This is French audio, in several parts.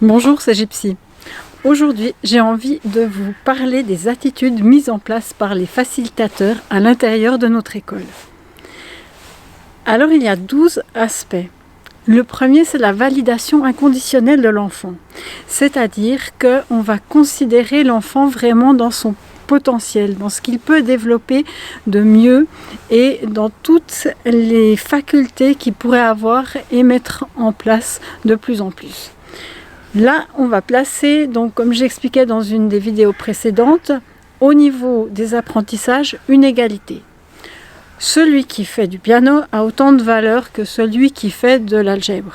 Bonjour, c'est Gypsy. Aujourd'hui, j'ai envie de vous parler des attitudes mises en place par les facilitateurs à l'intérieur de notre école. Alors, il y a 12 aspects. Le premier, c'est la validation inconditionnelle de l'enfant. C'est-à-dire qu'on va considérer l'enfant vraiment dans son potentiel, dans ce qu'il peut développer de mieux et dans toutes les facultés qu'il pourrait avoir et mettre en place de plus en plus. Là, on va placer, donc, comme j'expliquais dans une des vidéos précédentes, au niveau des apprentissages, une égalité. Celui qui fait du piano a autant de valeur que celui qui fait de l'algèbre.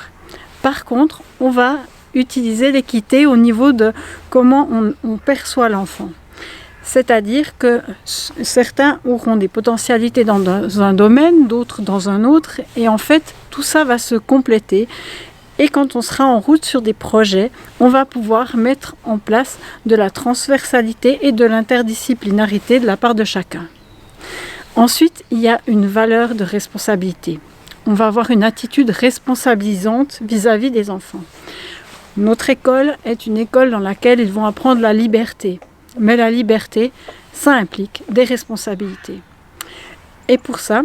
Par contre, on va utiliser l'équité au niveau de comment on perçoit l'enfant. C'est-à-dire que certains auront des potentialités dans un domaine, d'autres dans un autre, et en fait, tout ça va se compléter. Et quand on sera en route sur des projets, on va pouvoir mettre en place de la transversalité et de l'interdisciplinarité de la part de chacun. Ensuite, il y a une valeur de responsabilité. On va avoir une attitude responsabilisante vis-à-vis des enfants. Notre école est une école dans laquelle ils vont apprendre la liberté. Mais la liberté, ça implique des responsabilités. Et pour ça,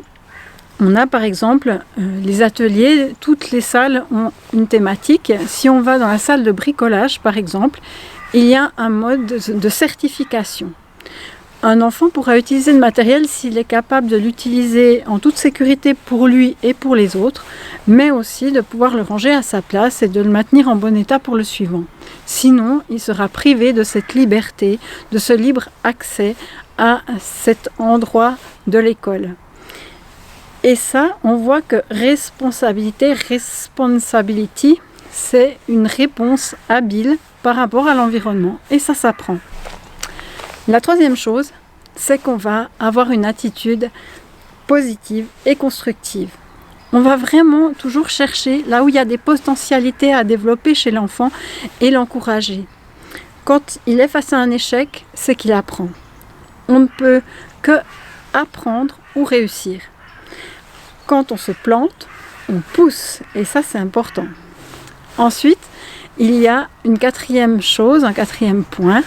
on a par exemple les ateliers, toutes les salles ont une thématique. Si on va dans la salle de bricolage par exemple, il y a un mode de certification. Un enfant pourra utiliser le matériel s'il est capable de l'utiliser en toute sécurité pour lui et pour les autres, mais aussi de pouvoir le ranger à sa place et de le maintenir en bon état pour le suivant. Sinon, il sera privé de cette liberté, de ce libre accès à cet endroit de l'école. Et ça, on voit que responsabilité, responsibility, c'est une réponse habile par rapport à l'environnement. Et ça s'apprend. La troisième chose, c'est qu'on va avoir une attitude positive et constructive. On va vraiment toujours chercher là où il y a des potentialités à développer chez l'enfant et l'encourager. Quand il est face à un échec, c'est qu'il apprend. On ne peut que apprendre ou réussir. Quand on se plante, on pousse, et ça c'est important. Ensuite, il y a une quatrième chose, un quatrième point,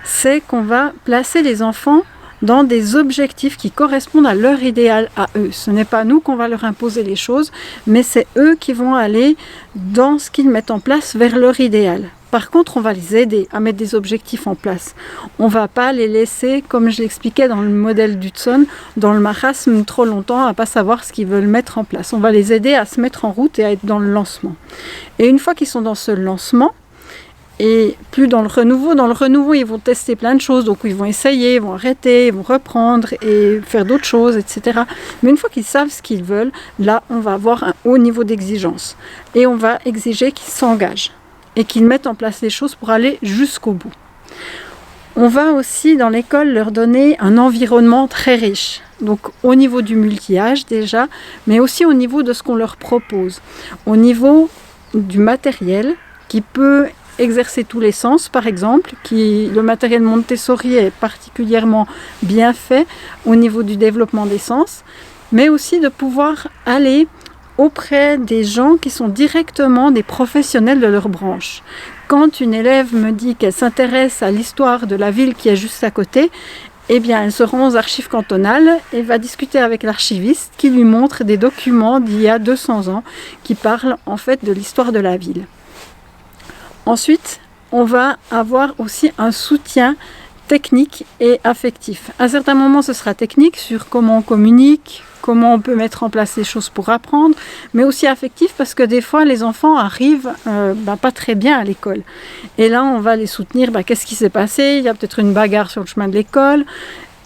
c'est qu'on va placer les enfants dans des objectifs qui correspondent à leur idéal à eux. Ce n'est pas nous qu'on va leur imposer les choses, mais c'est eux qui vont aller dans ce qu'ils mettent en place vers leur idéal. Par contre, on va les aider à mettre des objectifs en place. On ne va pas les laisser, comme je l'expliquais dans le modèle d'Hudson, dans le marasme trop longtemps à ne pas savoir ce qu'ils veulent mettre en place. On va les aider à se mettre en route et à être dans le lancement. Et une fois qu'ils sont dans ce lancement, et plus dans le renouveau, ils vont tester plein de choses. Donc, ils vont essayer, ils vont arrêter, ils vont reprendre et faire d'autres choses, etc. Mais une fois qu'ils savent ce qu'ils veulent, là, on va avoir un haut niveau d'exigence. Et on va exiger qu'ils s'engagent et qu'ils mettent en place les choses pour aller jusqu'au bout. On va aussi, dans l'école, leur donner un environnement très riche. Donc, au niveau du multi-âge déjà, mais aussi au niveau de ce qu'on leur propose. Au niveau du matériel qui peut exercer tous les sens, par exemple, le matériel Montessori est particulièrement bien fait au niveau du développement des sens, mais aussi de pouvoir aller auprès des gens qui sont directement des professionnels de leur branche. Quand une élève me dit qu'elle s'intéresse à l'histoire de la ville qui est juste à côté, eh bien, elle se rend aux archives cantonales et va discuter avec l'archiviste qui lui montre des documents d'il y a 200 ans qui parlent en fait de l'histoire de la ville. Ensuite, on va avoir aussi un soutien technique et affectif. À certains moments, ce sera technique sur comment on communique, comment on peut mettre en place les choses pour apprendre, mais aussi affectif parce que des fois, les enfants arrivent pas très bien à l'école. Et là, on va les soutenir. Qu'est-ce qui s'est passé ? Il y a peut-être une bagarre sur le chemin de l'école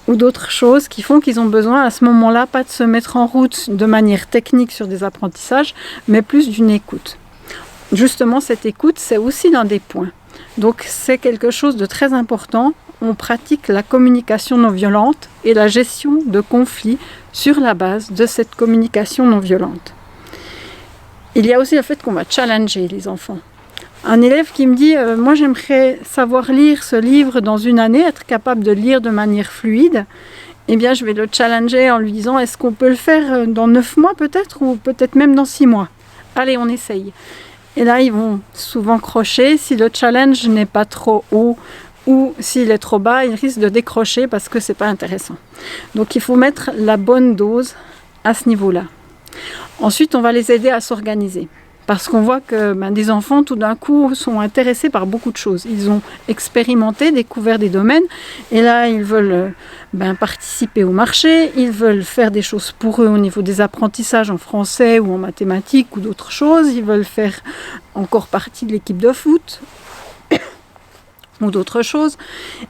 ou d'autres choses qui font qu'ils ont besoin à ce moment-là, pas de se mettre en route de manière technique sur des apprentissages, mais plus d'une écoute. Justement, cette écoute, c'est aussi l'un des points. Donc, c'est quelque chose de très important. On pratique la communication non violente et la gestion de conflits sur la base de cette communication non violente. Il y a aussi le fait qu'on va challenger les enfants. Un élève qui me dit « Moi, j'aimerais savoir lire ce livre dans une année, être capable de lire de manière fluide », eh bien, je vais le challenger en lui disant « Est-ce qu'on peut le faire dans 9 mois peut-être ou peut-être même dans 6 mois ?» Allez, on essaye. Et là, ils vont souvent crocher. Si le challenge n'est pas trop haut ou s'il est trop bas, ils risquent de décrocher parce que c'est pas intéressant. Donc il faut mettre la bonne dose à ce niveau-là. Ensuite, on va les aider à s'organiser. Parce qu'on voit que des enfants, tout d'un coup, sont intéressés par beaucoup de choses. Ils ont expérimenté, découvert des domaines, et là, ils veulent participer au marché, ils veulent faire des choses pour eux au niveau des apprentissages en français ou en mathématiques ou d'autres choses, ils veulent faire encore partie de l'équipe de foot ou d'autres choses.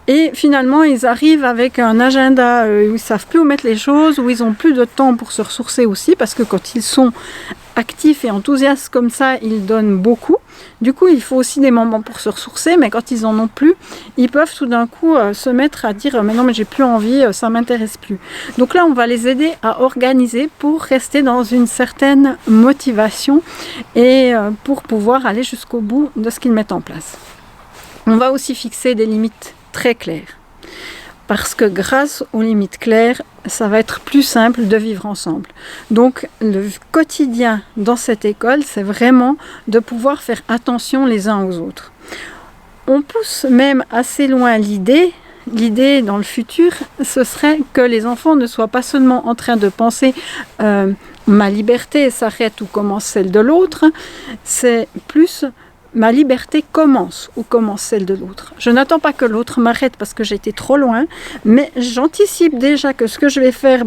Et finalement, ils arrivent avec un agenda où ils ne savent plus où mettre les choses, où ils n'ont plus de temps pour se ressourcer aussi, parce que quand ils sont actifs et enthousiastes comme ça, ils donnent beaucoup. Du coup, il faut aussi des moments pour se ressourcer, mais quand ils en ont plus, ils peuvent tout d'un coup se mettre à dire « mais non, mais j'ai plus envie, ça m'intéresse plus ». Donc là, on va les aider à organiser pour rester dans une certaine motivation et pour pouvoir aller jusqu'au bout de ce qu'ils mettent en place. On va aussi fixer des limites très claires. Parce que grâce aux limites claires, ça va être plus simple de vivre ensemble. Donc le quotidien dans cette école, c'est vraiment de pouvoir faire attention les uns aux autres. On pousse même assez loin l'idée dans le futur, ce serait que les enfants ne soient pas seulement en train de penser ma liberté s'arrête ou commence celle de l'autre, c'est plus ma liberté commence ou commence celle de l'autre. Je n'attends pas que l'autre m'arrête parce que j'ai été trop loin, mais j'anticipe déjà que ce que je vais faire,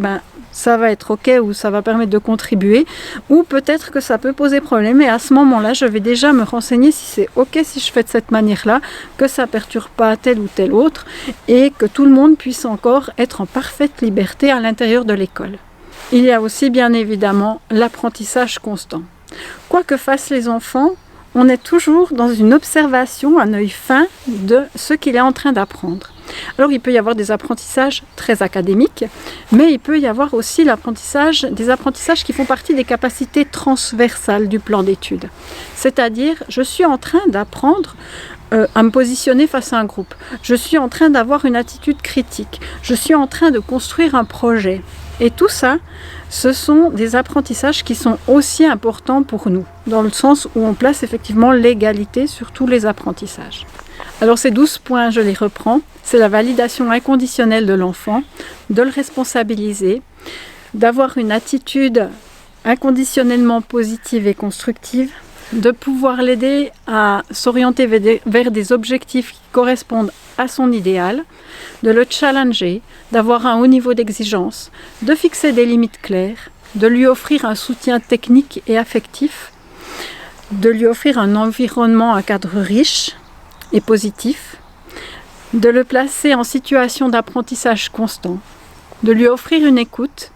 ça va être ok ou ça va permettre de contribuer, ou peut-être que ça peut poser problème, et à ce moment-là, je vais déjà me renseigner si c'est ok si je fais de cette manière-là, que ça ne perturbe pas tel ou tel autre, et que tout le monde puisse encore être en parfaite liberté à l'intérieur de l'école. Il y a aussi bien évidemment l'apprentissage constant. Quoi que fassent les enfants, on est toujours dans une observation, un œil fin de ce qu'il est en train d'apprendre. Alors il peut y avoir des apprentissages très académiques, mais il peut y avoir aussi des apprentissages qui font partie des capacités transversales du plan d'études. C'est-à-dire, je suis en train d'apprendre à me positionner face à un groupe. Je suis en train d'avoir une attitude critique. Je suis en train de construire un projet. Et tout ça, ce sont des apprentissages qui sont aussi importants pour nous, dans le sens où on place effectivement l'égalité sur tous les apprentissages. Alors ces 12 points, je les reprends. C'est la validation inconditionnelle de l'enfant, de le responsabiliser, d'avoir une attitude inconditionnellement positive et constructive, de pouvoir l'aider à s'orienter vers des objectifs qui correspondent à son idéal, de le challenger, d'avoir un haut niveau d'exigence, de fixer des limites claires, de lui offrir un soutien technique et affectif, de lui offrir un environnement, un cadre riche et positif, de le placer en situation d'apprentissage constant, de lui offrir une écoute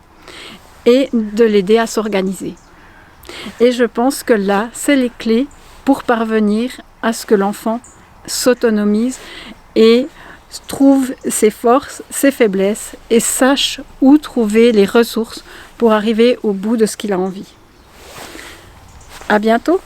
et de l'aider à s'organiser. Et je pense que là, c'est les clés pour parvenir à ce que l'enfant s'autonomise et trouve ses forces, ses faiblesses et sache où trouver les ressources pour arriver au bout de ce qu'il a envie. À bientôt!